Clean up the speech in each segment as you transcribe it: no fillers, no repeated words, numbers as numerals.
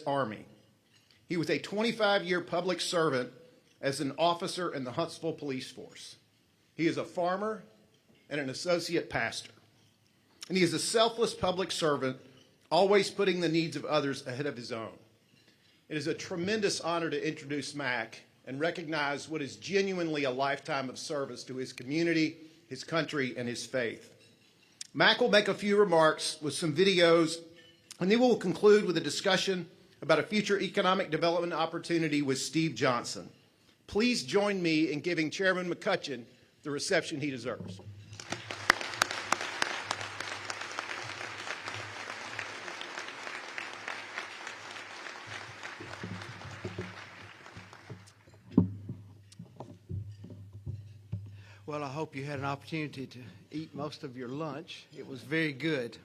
Army. He was a 25-year public servant as an officer in the Huntsville Police Force. He is a farmer and an associate pastor. And he is a selfless public servant, always putting the needs of others ahead of his own. It is a tremendous honor to introduce Mac and recognize what is genuinely a lifetime of service to his community, his country, and his faith. Mac will make a few remarks with some videos, and then we'll conclude with a discussion about a future economic development opportunity with Steve Johnson. Please join me in giving Chairman McCutcheon the reception he deserves. Well, I hope you had an opportunity to eat most of your lunch. It was very good.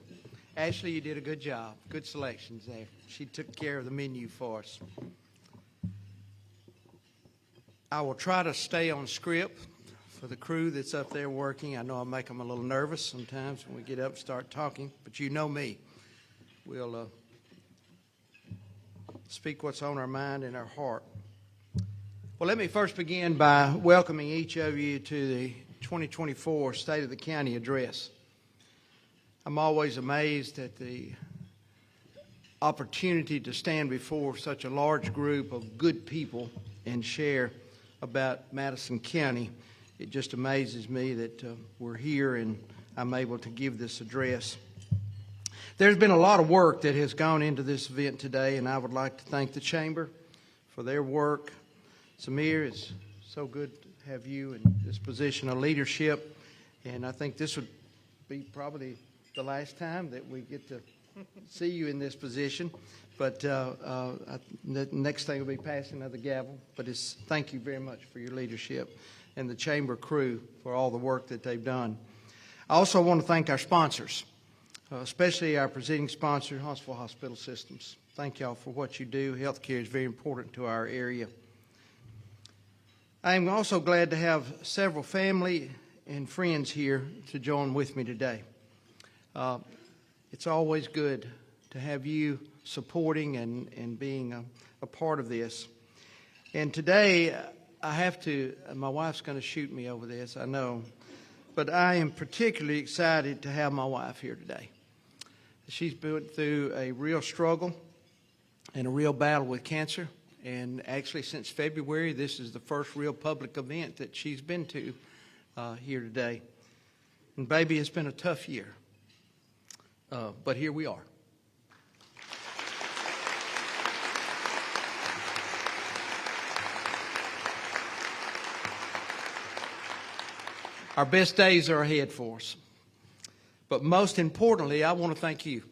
Ashley, you did a good job. Good selections there. She took care of the menu for us. I will try to stay on script for the crew that's up there working. I know I make them a little nervous sometimes when we get up and start talking, but you know me. We'll speak what's on our mind and our heart. Well, let me first begin by welcoming each of you to the 2024 State of the County Address. I'm always amazed at the opportunity to stand before such a large group of good people and share about Madison County. It just amazes me that we're here and I'm able to give this address. There's been a lot of work that has gone into this event today, and I would like to thank the Chamber for their work. Samir, it's so good to have you in this position of leadership, and I think this would be probably the last time that we get to see you in this position. But the next thing will be passing of the gavel. But thank you very much for your leadership and the Chamber crew for all the work that they've done. I also want to thank our sponsors, especially our presenting sponsor, Huntsville Hospital Systems. Thank y'all for what you do. Healthcare is very important to our area. I am also glad to have several family and friends here to join with me today. It's always good to have you supporting and being a part of this. And today, I have to, my wife's going to shoot me over this, I know, but I am particularly excited to have my wife here today. She's been through a real struggle and a real battle with cancer. And actually, since February, this is the first real public event that she's been to here today. And baby, it's been a tough year. But here we are. Our best days are ahead for us. But most importantly, I want to thank you,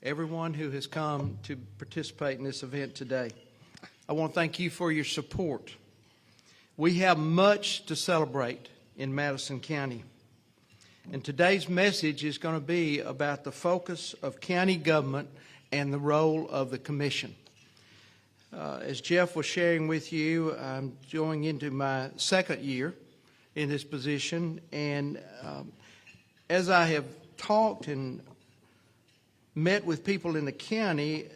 everyone who has come to participate in this event today. I want to thank you for your support. We have much to celebrate in Madison County. And today's message is going to be about the focus of county government and the role of the commission. As Jeff was sharing with you, I'm going into my second year in this position. And as I have talked and met with people in the county,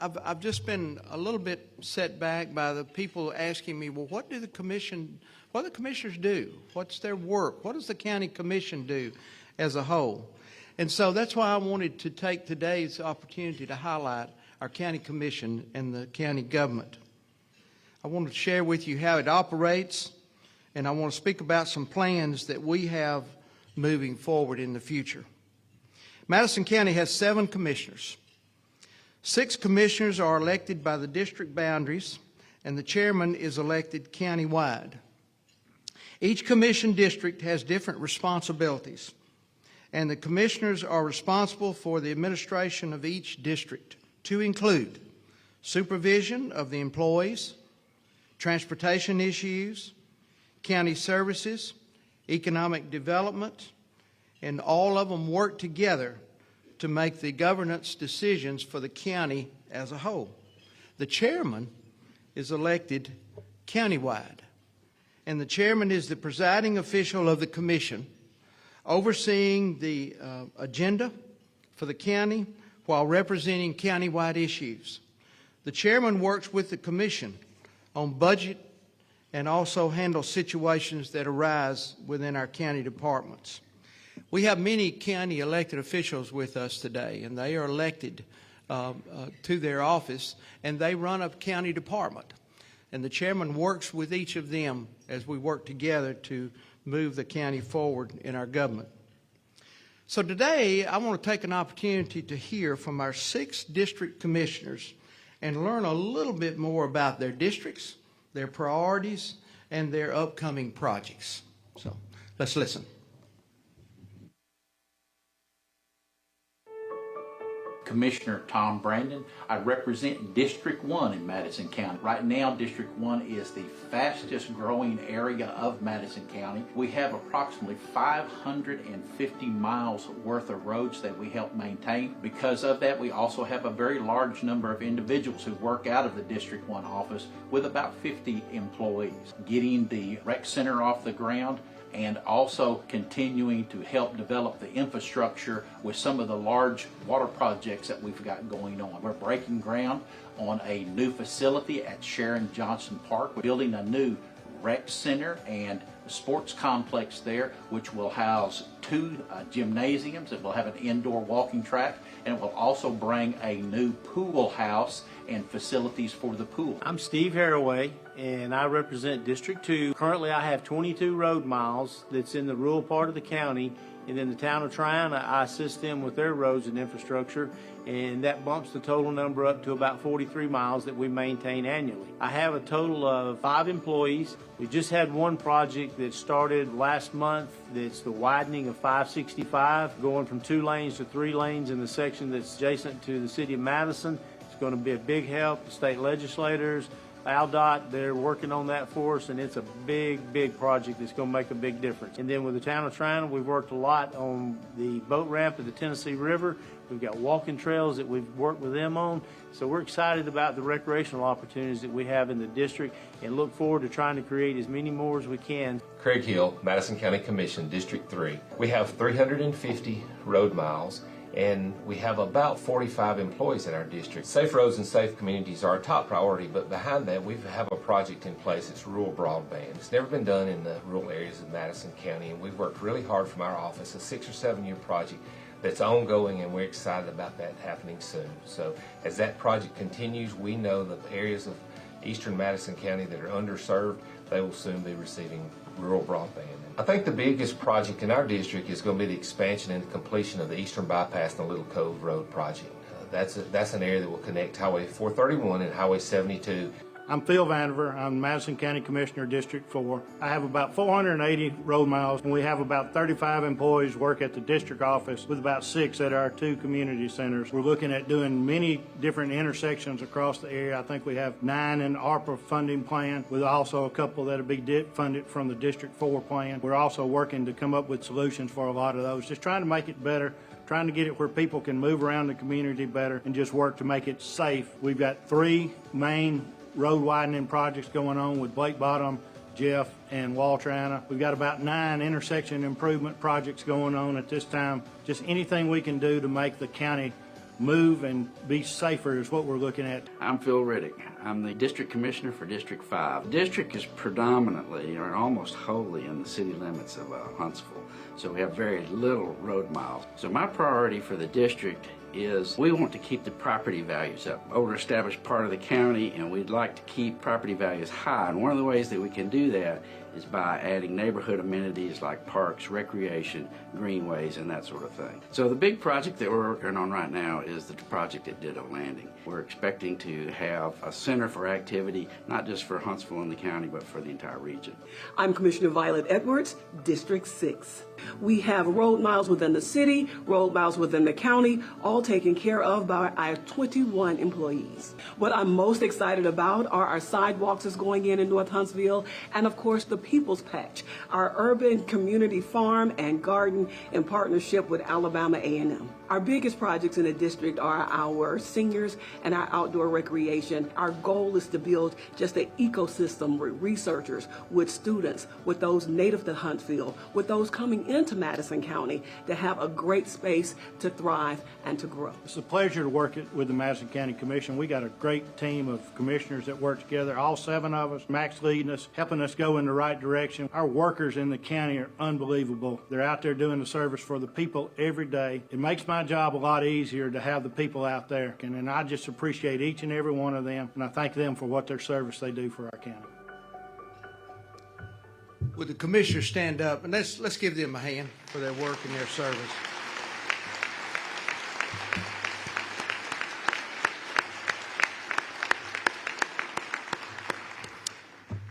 I've just been a little bit set back by the people asking me, well, what do the commissioners do? What's their work? What does the county commission do as a whole? And so that's why I wanted to take today's opportunity to highlight our county commission and the county government. I want to share with you how it operates, and I want to speak about some plans that we have moving forward in the future. Madison County has 7 commissioners. 6 commissioners are elected by the district boundaries, and the chairman is elected countywide. Each commission district has different responsibilities, and the commissioners are responsible for the administration of each district, to include supervision of the employees, transportation issues, county services, economic development, and all of them work together to make the governance decisions for the county as a whole. The chairman is elected countywide, and the chairman is the presiding official of the commission, overseeing the agenda for the county while representing countywide issues. The chairman works with the commission on budget and also handles situations that arise within our county departments. We have many county elected officials with us today, and they are elected to their office, and they run a county department. And the chairman works with each of them as we work together to move the county forward in our government. So today, I want to take an opportunity to hear from our 6 district commissioners and learn a little bit more about their districts, their priorities, and their upcoming projects. So let's listen. Commissioner Tom Brandon. I represent District 1 in Madison County. Right now, District 1 is the fastest growing area of Madison County. We have approximately 550 miles worth of roads that we help maintain. Because of that, we also have a very large number of individuals who work out of the District 1 office with about 50 employees. Getting the rec center off the ground and also continuing to help develop the infrastructure with some of the large water projects that we've got going on. We're breaking ground on a new facility at Sharon Johnson Park. We're building a new rec center and sports complex there, which will house 2 gymnasiums. It will have an indoor walking track, and it will also bring a new pool house and facilities for the pool. I'm Steve Haraway, and I represent District 2. Currently, I have 22 road miles that's in the rural part of the county, and in the town of Tryon, I assist them with their roads and infrastructure, and that bumps the total number up to about 43 miles that we maintain annually. I have a total of 5 employees. We just had one project that started last month. That's the widening of 565, going from 2 lanes to 3 lanes in the section that's adjacent to the city of Madison. It's going to be a big help. The state legislators, ALDOT, they're working on that for us, and it's a big project that's going to make a big difference. And then with the town of Tryon, we've worked a lot on the boat ramp of the Tennessee River. We've got walking trails that we've worked with them on. So we're excited about the recreational opportunities that we have in the district and look forward to trying to create as many more as we can. Craig Hill, Madison County Commission, District 3. We have 350 road miles, and we have about 45 employees in our district. Safe roads and safe communities are our top priority, but behind that we have a project in place. It's rural broadband. It's never been done in the rural areas of Madison County, and we've worked really hard from our office, a 6 or 7 year project that's ongoing, and we're excited about that happening soon. So as that project continues, we know the areas of eastern Madison County that are underserved, they will soon be receiving rural broadband. I think the biggest project in our district is going to be the expansion and completion of the Eastern Bypass and the Little Cove Road project. That's an area that will connect Highway 431 and Highway 72. I'm Phil Vandiver. I'm Madison County Commissioner, District 4. I have about 480 road miles, and we have about 35 employees work at the district office with about 6 at our 2 community centers. We're looking at doing many different intersections across the area. I think we have 9 in the ARPA funding plan, with also a couple that will be funded from the District 4 plan. We're also working to come up with solutions for a lot of those, just trying to make it better, trying to get it where people can move around the community better and just work to make it safe. We've got 3 main road widening projects going on with Blake Bottom, Jeff, and Wall Triana. We've got about 9 intersection improvement projects going on at this time. Just anything we can do to make the county move and be safer is what we're looking at. I'm Phil Riddick. I'm the District Commissioner for District 5. The district is predominantly or almost wholly in the city limits of Huntsville, so we have very little road miles. So my priority for the district is we want to keep the property values up. Older established part of the county, and we'd like to keep property values high. And one of the ways that we can do that is by adding neighborhood amenities like parks, recreation, greenways, and that sort of thing. So the big project that we're working on right now is the project at Ditto Landing. We're expecting to have a center for activity, not just for Huntsville and the county, but for the entire region. I'm Commissioner Violet Edwards, District 6. We have road miles within the city, road miles within the county, all taken care of by our 21 employees. What I'm most excited about are our sidewalks that's going in North Huntsville, and of course the People's Patch, our urban community farm and garden in partnership with Alabama A&M. Our biggest projects in the district are our seniors and our outdoor recreation. Our goal is to build just an ecosystem with researchers, with students, with those native to Huntsville, with those coming into Madison County to have a great space to thrive and to grow. It's a pleasure to work with the Madison County Commission. We got a great team of commissioners that work together, all 7 of us. Max leading us, helping us go in the right direction. Our workers in the county are unbelievable. They're out there doing the service for the people every day. It makes my job a lot easier to have the people out there, and I just appreciate each and every one of them, and I thank them for what their service they do for our county. Would the commissioners stand up, and let's give them a hand for their work and their service.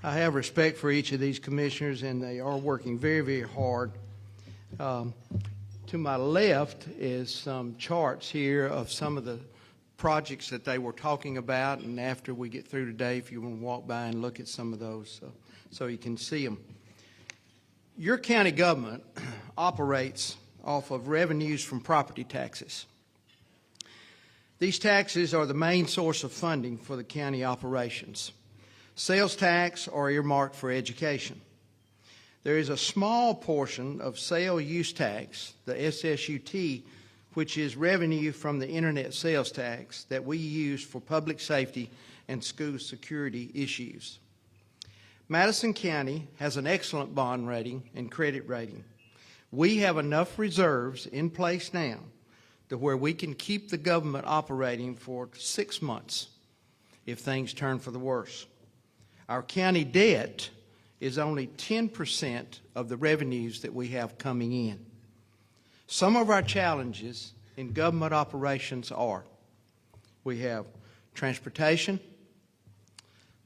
I have respect for each of these commissioners, and they are working very, very hard. To my left is some charts here of some of the projects that they were talking about, and after we get through today, if you want to walk by and look at some of those so you can see them. Your county government operates off of revenues from property taxes. These taxes are the main source of funding for the county operations. Sales tax are earmarked for education. There is a small portion of sale use tax, the SSUT, which is revenue from the internet sales tax that we use for public safety and school security issues. Madison County has an excellent bond rating and credit rating. We have enough reserves in place now to where we can keep the government operating for 6 months if things turn for the worse. Our county debt is only 10% of the revenues that we have coming in. Some of our challenges in government operations are: we have transportation,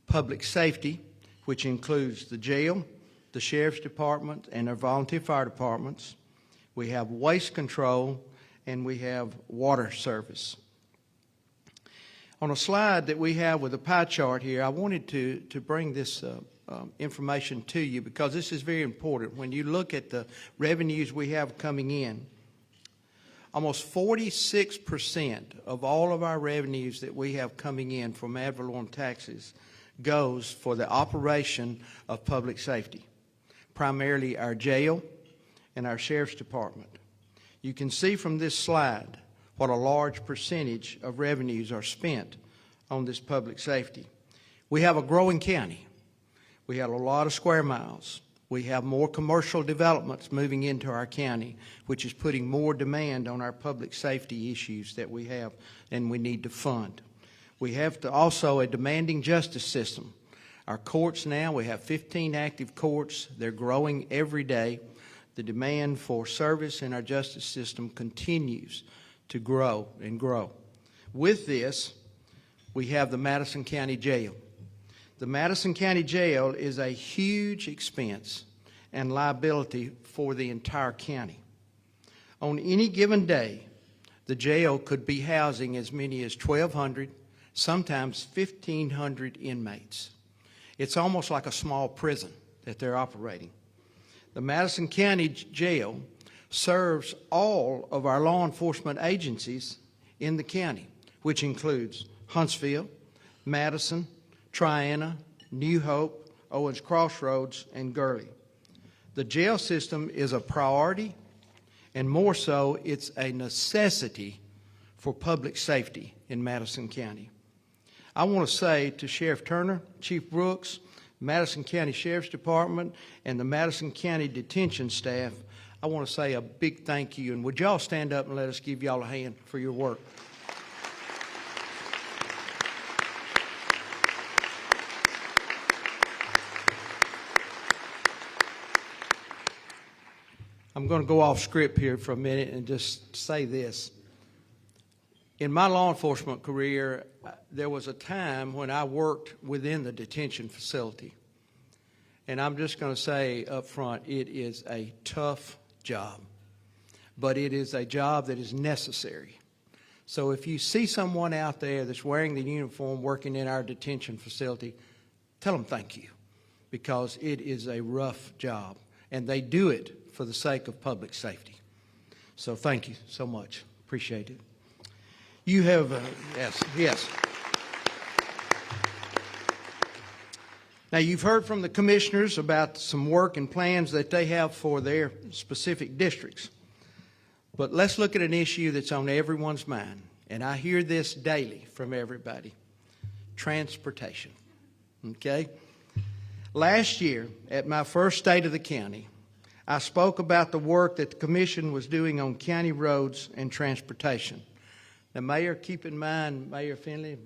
public safety, which includes the jail, the sheriff's department, and our volunteer fire departments. We have waste control, and we have water service. On a slide that we have with a pie chart here, I wanted to bring this information to you because this is very important. When you look at the revenues we have coming in, almost 46% of all of our revenues that we have coming in from ad valorem taxes goes for the operation of public safety, primarily our jail and our sheriff's department. You can see from this slide what a large percentage of revenues are spent on this public safety. We have a growing county. We have a lot of square miles. We have more commercial developments moving into our county, which is putting more demand on our public safety issues that we have and we need to fund. We have also a demanding justice system. Our courts now, we have 15 active courts. They're growing every day. The demand for service in our justice system continues to grow and grow. With this, we have the Madison County Jail. The Madison County Jail is a huge expense and liability for the entire county. On any given day, the jail could be housing as many as 1,200, sometimes 1,500 inmates. It's almost like a small prison that they're operating. The Madison County Jail serves all of our law enforcement agencies in the county, which includes Huntsville, Madison, Triana, New Hope, Owens Crossroads, and Gurley. The jail system is a priority, and more so, it's a necessity for public safety in Madison County. I want to say to Sheriff Turner, Chief Brooks, Madison County Sheriff's Department, and the Madison County Detention staff, I want to say a big thank you. And would y'all stand up and let us give y'all a hand for your work? I'm going to go off script here for a minute and just say this. In my law enforcement career, there was a time when I worked within the detention facility. And I'm just going to say up front, it is a tough job, but it is a job that is necessary. So if you see someone out there that's wearing the uniform working in our detention facility, tell them thank you, because it is a rough job, and they do it for the sake of public safety. So thank you so much. Appreciate it. You have, yes. Now, you've heard from the commissioners about some work and plans that they have for their specific districts. But let's look at an issue that's on everyone's mind, and I hear this daily from everybody: transportation. Okay? Last year, at my first State of the County, I spoke about the work that the Commission was doing on county roads and transportation. Now, Mayor, keep in mind, Mayor Finley,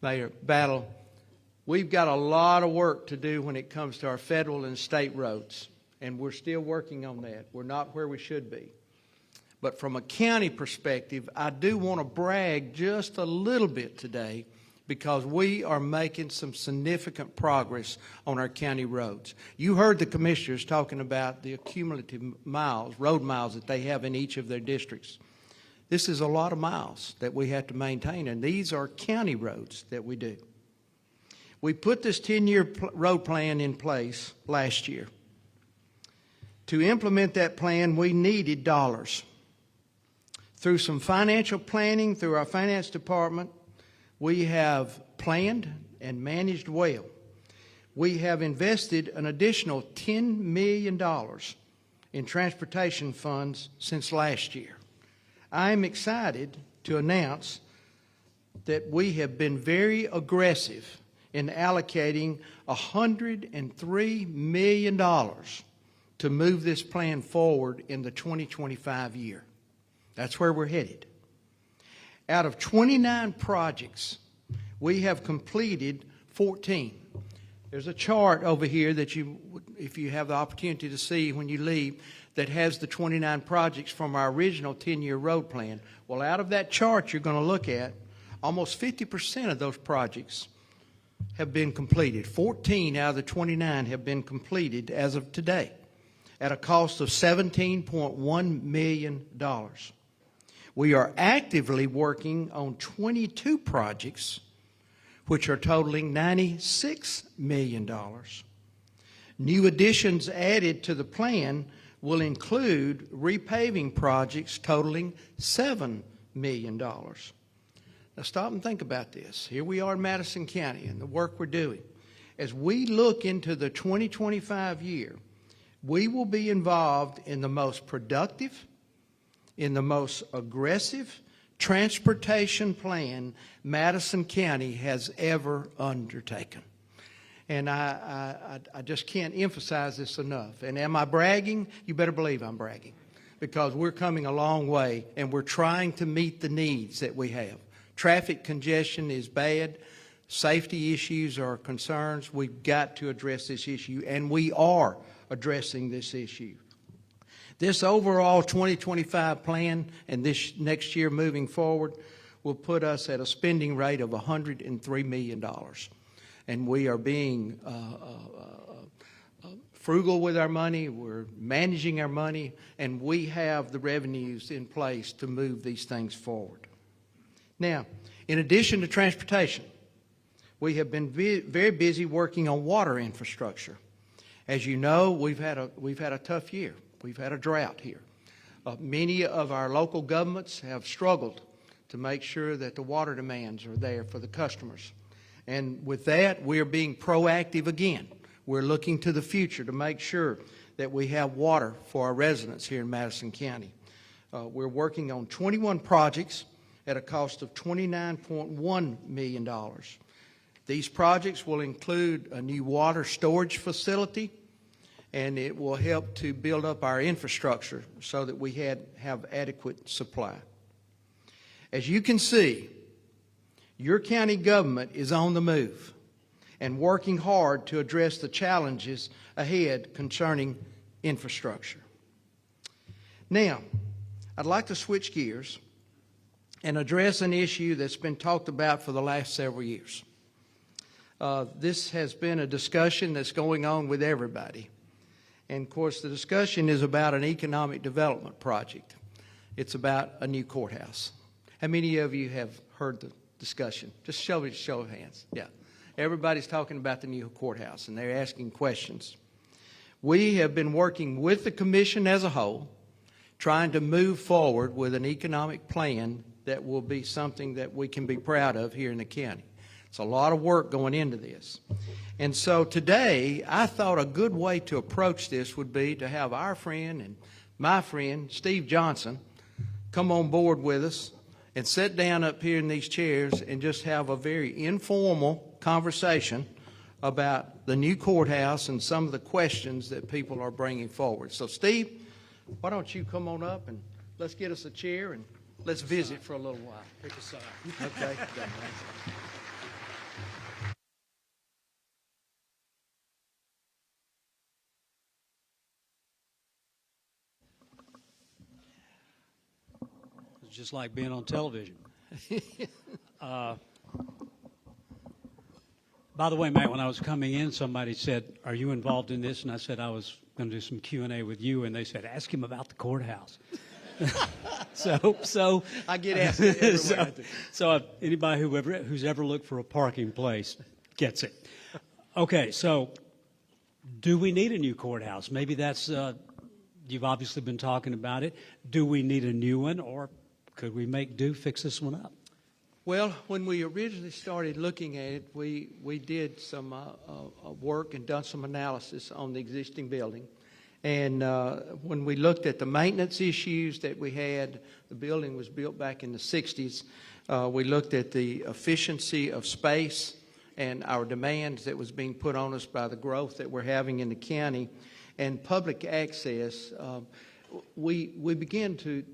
Mayor Battle, we've got a lot of work to do when it comes to our federal and state roads, and we're still working on that. We're not where we should be. But from a county perspective, I do want to brag just a little bit today, because we are making some significant progress on our county roads. You heard the commissioners talking about the cumulative miles, road miles that they have in each of their districts. This is a lot of miles that we have to maintain, and these are county roads that we do. We put this 10-year road plan in place last year. To implement that plan, we needed dollars. Through some financial planning, through our finance department, we have planned and managed well. We have invested an additional $10 million in transportation funds since last year. I am excited to announce that we have been very aggressive in allocating $103 million to move this plan forward in the 2025 year. That's where we're headed. Out of 29 projects, we have completed 14. There's a chart over here that if you have the opportunity to see when you leave, that has the 29 projects from our original 10-year road plan. Well, out of that chart you're going to look at, almost 50% of those projects have been completed. 14 out of the 29 have been completed as of today at a cost of $17.1 million. We are actively working on 22 projects, which are totaling $96 million. New additions added to the plan will include repaving projects totaling $7 million. Now stop and think about this. Here we are in Madison County and the work we're doing. As we look into the 2025 year, we will be involved in the most productive, in the most aggressive transportation plan Madison County has ever undertaken. And I just can't emphasize this enough. And am I bragging? You better believe I'm bragging, because we're coming a long way and we're trying to meet the needs that we have. Traffic congestion is bad. Safety issues are concerns. We've got to address this issue, and we are addressing this issue. This overall 2025 plan and this next year moving forward will put us at a spending rate of $103 million. And we are being frugal with our money, we're managing our money, and we have the revenues in place to move these things forward. Now, in addition to transportation, we have been very busy working on water infrastructure. As you know, we've had a tough year. We've had a drought here. Many of our local governments have struggled to make sure that the water demands are there for the customers. And with that, we are being proactive again. We're looking to the future to make sure that we have water for our residents here in Madison County. We're working on 21 projects at a cost of $29.1 million. These projects will include a new water storage facility, and it will help to build up our infrastructure so that we have adequate supply. As you can see, your county government is on the move and working hard to address the challenges ahead concerning infrastructure. Now, I'd like to switch gears and address an issue that's been talked about for the last several years. This has been a discussion that's going on with everybody. And of course, the discussion is about an economic development project. It's about a new courthouse. How many of you have heard the discussion? Just show of hands. Yeah. Everybody's talking about the new courthouse, and they're asking questions. We have been working with the commission as a whole trying to move forward with an economic plan that will be something that we can be proud of here in the county. It's a lot of work going into this. And so today, I thought a good way to approach this would be to have our friend and my friend, Steve Johnson, come on board with us and sit down up here in these chairs and just have a very informal conversation about the new courthouse and some of the questions that people are bringing forward. So, Steve, why don't you come on up and let's get us a chair and let's visit for a little while. Pick a side. Okay. It's just like being on television. By the way, Matt, when I was coming in, somebody said, "Are you involved in this?" And I said I was going to do some Q&A with you, and they said, "Ask him about the courthouse." So I get asked it everywhere. so anybody who's ever looked for a parking place gets it. Okay, so do we need a new courthouse? Maybe that's you've obviously been talking about it. Do we need a new one, or could we make do fix this one up? Well, when we originally started looking at it, we did some work and done some analysis on the existing building. And when we looked at the maintenance issues that we had, the building was built back in the 60s. We looked at the efficiency of space and our demands that was being put on us by the growth that we're having in the county. And public access, we began to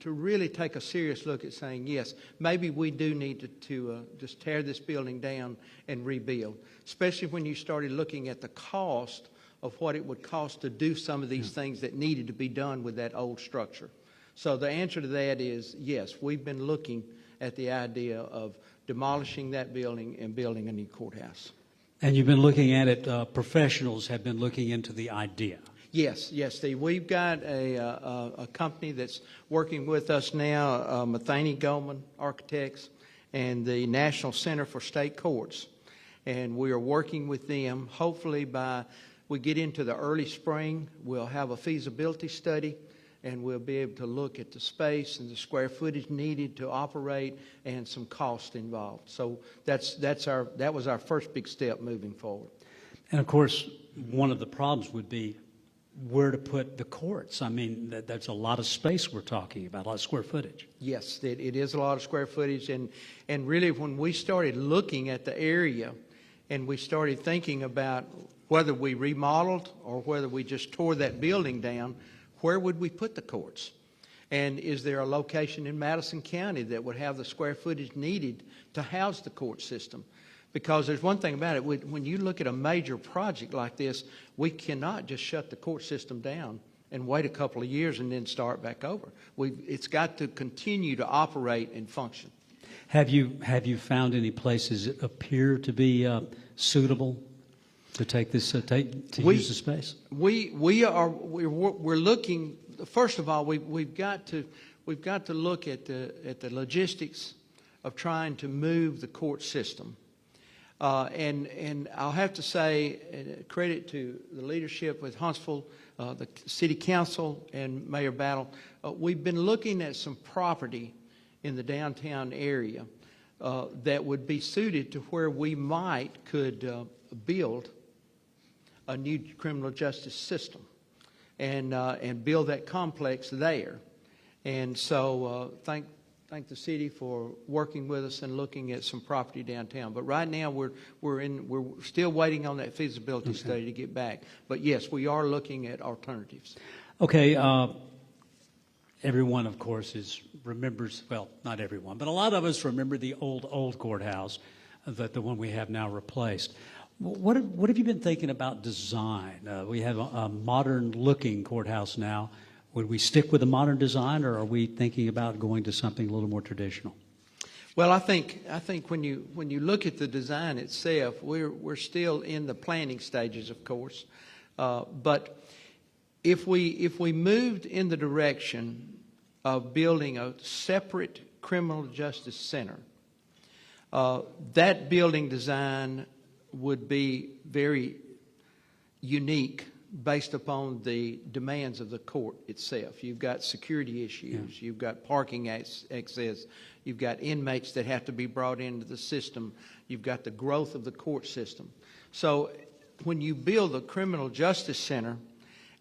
really take a serious look at saying, yes, maybe we do need to just tear this building down and rebuild, especially when you started looking at the cost of what it would cost to do some of these things that needed to be done with that old structure. So the answer to that is yes, we've been looking at the idea of demolishing that building and building a new courthouse. And you've been looking at it, professionals have been looking into the idea. Yes, Steve. We've got a company that's working with us now, Matheny Goldman Architects and the National Center for State Courts. And we are working with them. Hopefully by we get into the early spring, we'll have a feasibility study and we'll be able to look at the space and the square footage needed to operate and some cost involved. So that was our first big step moving forward. And of course, one of the problems would be where to put the courts. I mean, that's a lot of space we're talking about, a lot of square footage. Yes, it is a lot of square footage. And really, when we started looking at the area and we started thinking about whether we remodeled or whether we just tore that building down, where would we put the courts? And is there a location in Madison County that would have the square footage needed to house the court system? Because there's one thing about it, when you look at a major project like this, we cannot just shut the court system down and wait a couple of years and then start back over. It's got to continue to operate and function. Have you found any places that appear to be suitable to take this use the space? We're looking. First of all, we've got to look at the logistics of trying to move the court system. And I'll have to say, credit to the leadership with Huntsville, the City Council, and Mayor Battle. We've been looking at some property in the downtown area that would be suited to where we could build a new criminal justice system and build that complex there. And so thank the city for working with us and looking at some property downtown. But right now we're still waiting on that feasibility study to get back. But yes, we are looking at alternatives. Okay. Everyone, of course, remembers. Well, not everyone, but a lot of us remember the old courthouse, the one we have now replaced. What have you been thinking about design? We have a modern-looking courthouse now. Would we stick with a modern design, or are we thinking about going to something a little more traditional? Well, I think when you look at the design itself, we're still in the planning stages, of course. But if we moved in the direction of building a separate criminal justice center, that building design would be very unique based upon the demands of the court itself. You've got security issues, you've got parking access, you've got inmates that have to be brought into the system, you've got the growth of the court system. So when you build a criminal justice center,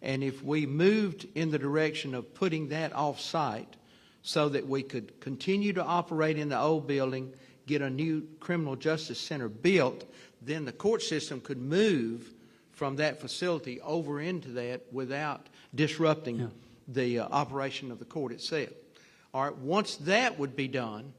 and if we moved in the direction of putting that off-site so that we could continue to operate in the old building, get a new criminal justice center built, then the court system could move from that facility over into that without disrupting the operation of the court itself. All right, once that would be done,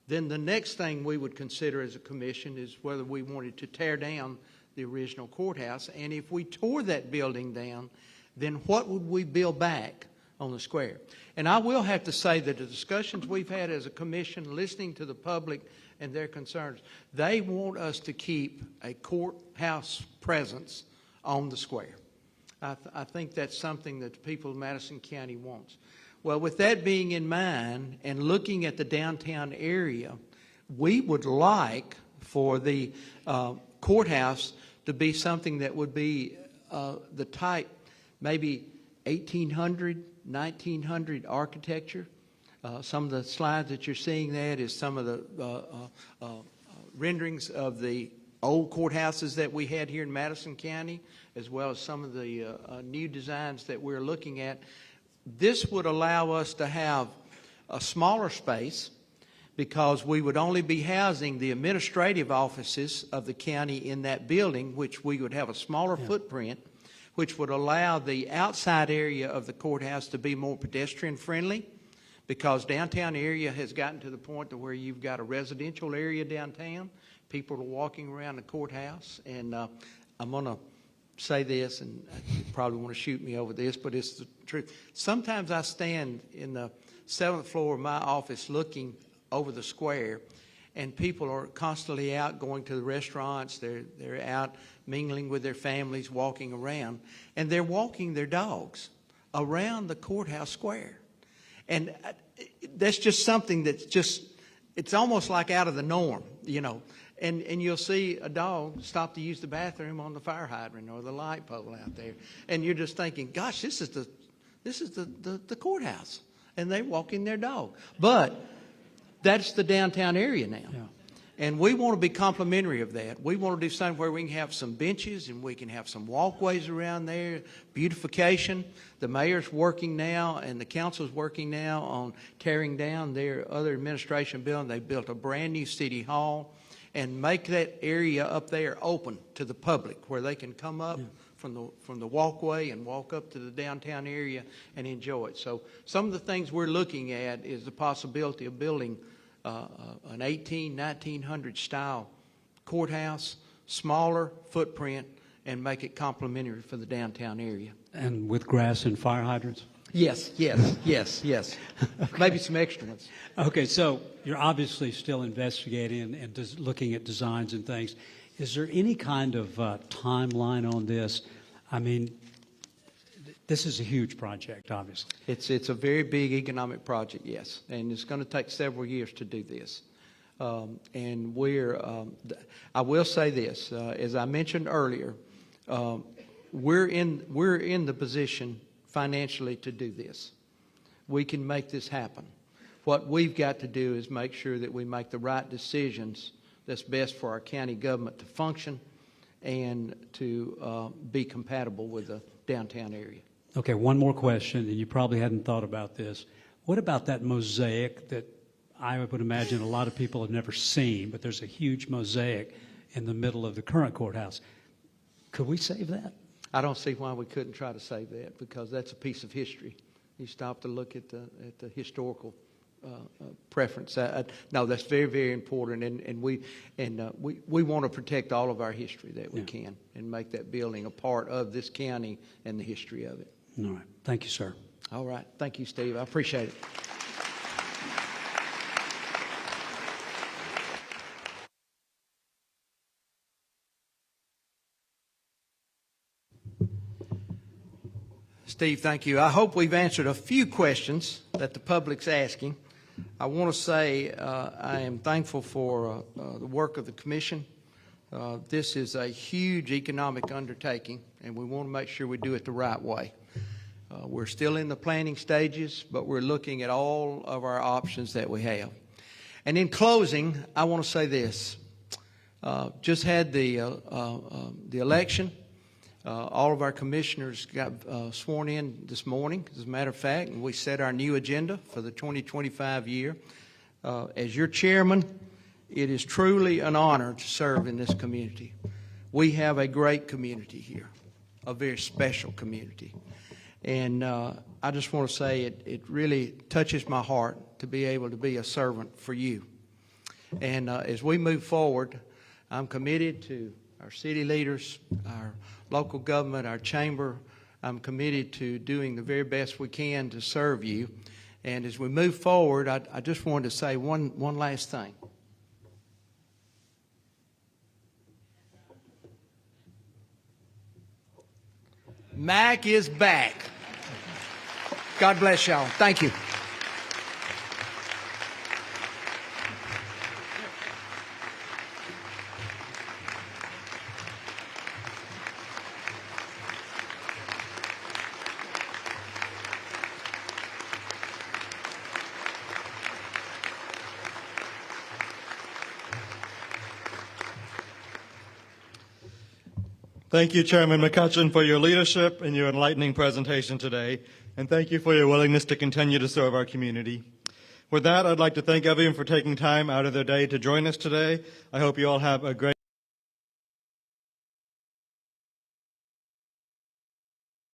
then the next thing we would consider as a commission is whether we wanted to tear down the original courthouse. And if we tore that building down, then what would we build back on the square? And I will have to say that the discussions we've had as a commission, listening to the public and their concerns, they want us to keep a courthouse presence on the square. I think that's something that the people of Madison County wants. Well, with that being in mind and looking at the downtown area, we would like for the courthouse to be something that would be the type, maybe 1800, 1900 architecture. Some of the slides that you're seeing that is some of the renderings of the old courthouses that we had here in Madison County, as well as some of the new designs that we're looking at. This would allow us to have a smaller space because we would only be housing the administrative offices of the county in that building, which we would have a smaller footprint, which would allow the outside area of the courthouse to be more pedestrian friendly, because downtown area has gotten to the point to where you've got a residential area downtown. People are walking around the courthouse, and I'm going to say this, and you probably want to shoot me over this, but it's the truth. Sometimes I stand in the 7th floor of my office looking over the square, and people are constantly out going to the restaurants. They're out mingling with their families, walking around, and they're walking their dogs around the courthouse square. And that's just something that's just, it's almost like out of the norm, you know. And you'll see a dog stop to use the bathroom on the fire hydrant or the light pole out there. And you're just thinking, gosh, this is the courthouse. And they walking their dog. But that's the downtown area now. Yeah. And we want to be complimentary of that. We want to do something where we can have some benches and we can have some walkways around there, beautification. The mayor's working now and the council's working now on tearing down their other administration building. They built a brand new city hall, and make that area up there open to the public where they can come up from the walkway and walk up to the downtown area and enjoy it. So some of the things we're looking at is the possibility of building an 1900 style courthouse, smaller footprint, and make it complimentary for the downtown area. And with grass and fire hydrants? Yes. Okay. Maybe some extra ones. Okay, so you're obviously still investigating and looking at designs and things. Is there any kind of timeline on this? I mean, this is a huge project, obviously. It's a very big economic project, yes, and it's going to take several years to do this. And I will say this, as I mentioned earlier, we're in the position financially to do this. We can make this happen. What we've got to do is make sure that we make the right decisions that's best for our county government to function and to be compatible with the downtown area. Okay, one more question, and you probably hadn't thought about this. What about that mosaic that I would imagine a lot of people have never seen, but there's a huge mosaic in the middle of the current courthouse? Could we save that? I don't see why we couldn't try to save that, because that's a piece of history. You stop to look at the historical preference. No, that's very, very important, and we want to protect all of our history that we can and make that building a part of this county and the history of it. All right. Thank you, sir. All right. Thank you, Steve. I appreciate it. Steve, thank you. I hope we've answered a few questions that the public's asking. I want to say I am thankful for the work of the commission This is a huge economic undertaking, and we want to make sure we do it the right way. We're still in the planning stages, but we're looking at all of our options that we have. And in closing, I want to say this. Just had the election. All of our commissioners got sworn in this morning, as a matter of fact, and we set our new agenda for the 2025 year. As your chairman, it is truly an honor to serve in this community. We have a great community here, a very special community. And I just want to say it really touches my heart to be able to be a servant for you. And as we move forward, I'm committed to our city leaders, our local government, our chamber. I'm committed to doing the very best we can to serve you. And as we move forward, I just wanted to say one last thing. Mac is back. God bless y'all. Thank you. Thank you, Chairman McCutcheon, for your leadership and your enlightening presentation today, and thank you for your willingness to continue to serve our community. With that, I'd like to thank everyone for taking time out of their day to join us today. I hope you all have a great